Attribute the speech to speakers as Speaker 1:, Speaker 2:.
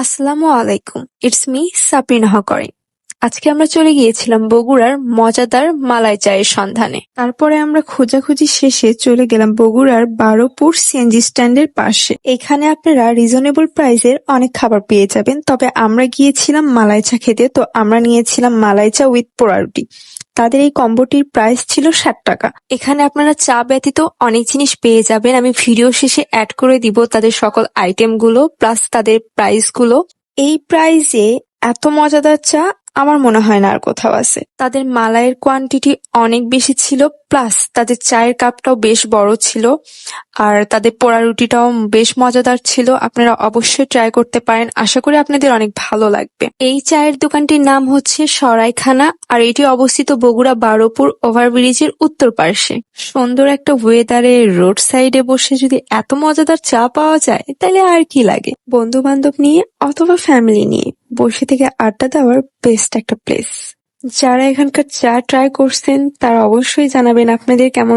Speaker 1: আসসালামু আলাইকুম। It's me Sabrina Hakrin. আজকে আমরা চলে গিয়েছিলাম বগুড়ার মজাদার মালাই চায়ের সন্ধানে। তারপরে আমরা খোঁজাখুঁজি শেষে চলে গেলাম বগুড়ার বারোপুর সিএনজি স্ট্যান্ডের পাশে। এখানে আপনারা রিজনেবল প্রাইসের অনেক খাবার পেয়ে যাবেন। তবে আমরা গিয়েছিলাম মালাই চা খেতে, তো আমরা নিয়েছিলাম মালাই চা উইথ পোড়া রুটি। তাদের এই কম্বোটির প্রাইস ছিল 60 টাকা। এখানে আপনারা চা ব্যতীত অনেক জিনিস পেয়ে যাবেন। আমি ভিডিও শেষে অ্যাড করে দিব তাদের সকল আইটেমগুলো প্লাস তাদের প্রাইসগুলো। এই প্রাইসে এত মজাদার চা আমার মনে হয় না আর কোথাও আছে। তাদের মালাইয়ের কোয়ান্টিটি অনেক বেশি ছিল, প্লাস তাদের চায়ের কাপটাও বেশ বড় ছিল, আর তাদের পোড়া রুটিটাও বেশ মজাদার ছিল। আপনারা অবশ্যই ট্রাই করতে পারেন, আশা করি আপনাদের অনেক ভালো লাগবে। এই চায়ের দোকানটির নাম হচ্ছে সরাইখানা, আর এটি অবস্থিত বগুড়া বারোপুর ওভারব্রিজের উত্তর পার্শ্বে। সুন্দর একটা ওয়েদারে রোড সাইডে বসে যদি এত মজাদার চা পাওয়া যায় তাহলে আর কি লাগে। বন্ধু বান্ধব নিয়ে অথবা ফ্যামিলি নিয়ে বসে থেকে আড্ডা দেওয়ার বেস্ট একটা প্লেস। যারা এখানকার চা ট্রাই করছেন তারা অবশ্যই জানাবেন আপনাদের কেমন